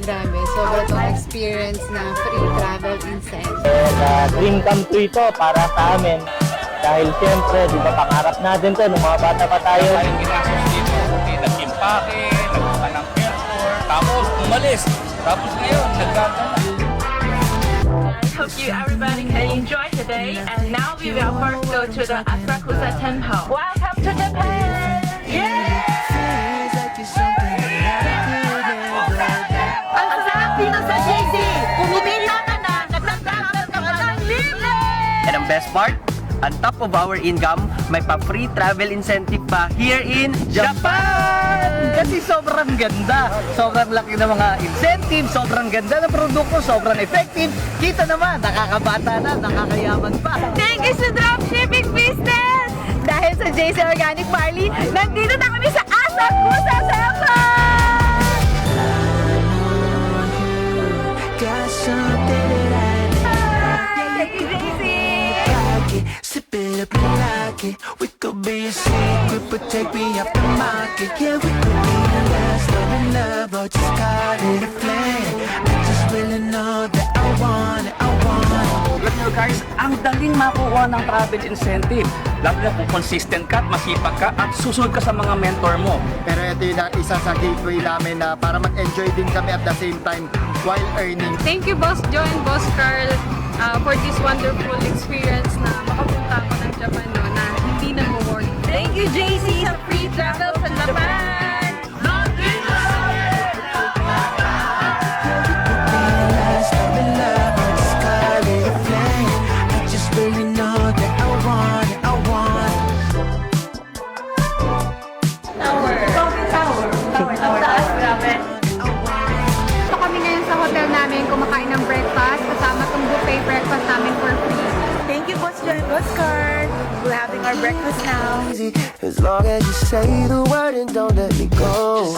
grabe. Sobra tong experience na free travel incentive. Dream come true ito para sa amin. Dahil siyempre, di ba pangarap natin to nung mga bata pa tayo. Tayong ginastos dito. Nag-impake, nagpunta ng airport, tapos umalis. Tapos ngayon, nagkakala. Hope you everybody can enjoy today. And now we will first go to the Asakusa Temple. Welcome to Japan! Yeah! Ang sarap dito sa JC! Pumipila ka na, nagtatravel ka pa ng libre! And ang best part, on top of our income, may pa-free travel incentive pa here in Japan! Kasi sobrang ganda, sobrang laki ng mga incentives, sobrang ganda ng produkto, sobrang effective. Kita naman, nakakabata na, nakakayaman pa. Thank you sa dropshipping business! Dahil sa JC Organic Barley, nandito na kami sa Asakusa Temple! Got something that Thank you, JC! like it, sip it up and like it. We could be a secret, but take me off the market. Yeah, we could be the last of in love, or just call it a flame. I just really know that I want it, I want it. Alam nyo guys, ang daling makuha ng travel incentive. Lalo na kung consistent ka at masipag ka at susunod ka sa mga mentor mo. Pero ito yung isa sa gateway namin na para mag-enjoy din kami at the same time while earning. Thank you, Boss Joe and Boss Carl, for this wonderful experience na makapunta ako ng Japan no, na hindi na mo-work. Thank you, JC, sa free travel sa Japan! Last of in love, or just call it a flame. I just really know that I want it, I want it. Ito kami ngayon sa hotel namin, kumakain ng breakfast, kasama tong buffet breakfast namin for free. Thank you, Boss Joy and Boss Card. We're having our breakfast now. Easy, as long as you say the word and don't let me go.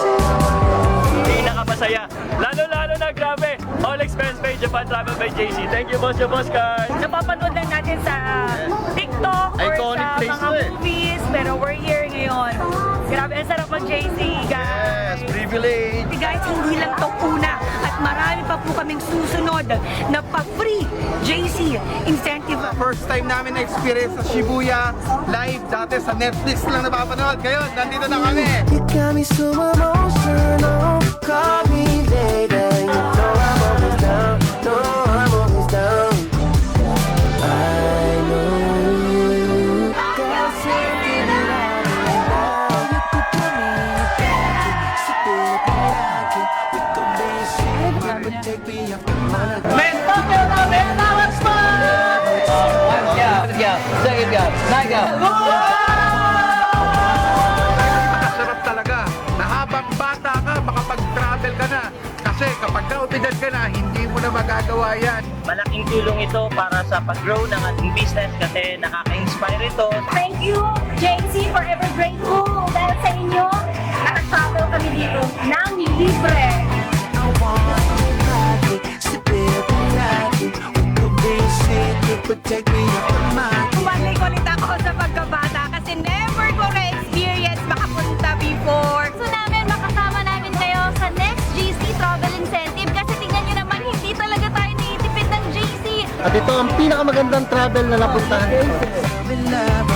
Hindi nakapasaya. Lalo-lalo na grabe. All expense paid Japan Travel by JC. Thank you, boss, your boss card. Napapanood lang natin sa TikTok or Iconic sa place mga to eh. movies, pero we're here ngayon. Grabe, ang sarap mag-JC, guys. Privilege. Guys, hindi lang to una at marami pa po kaming susunod na pa-free JC incentive. First time namin na-experience sa Shibuya live. Dati sa Netflix lang napapanood. Ngayon, nandito na kami. You got me so emotional. Call me later. You know I'm always down. No, I'm always down. I know you got something that I know. You could put me in a bag, sip it up and like it. We could be a secret, but take me off the market. Masarap talaga na habang bata ka, makapag-travel ka na. Kasi kapag naupidad ka na, hindi mo na magagawa yan. Malaking tulong ito para sa pag-grow ng ating business kasi nakaka-inspire ito. Thank you, JC, forever grateful. Dahil sa inyo, nakasabel kami dito ng libre. I want it, sip it up and like it. We could be a secret, but take me off the market. Bumalik ulit ako sa pagkabata kasi never ko na-experience makapunta before. Gusto namin makasama namin kayo sa next GC Travel Incentive kasi tingnan nyo naman hindi talaga tayo nitipid ng GC. At ito ang pinakamagandang travel na napuntahan. In love,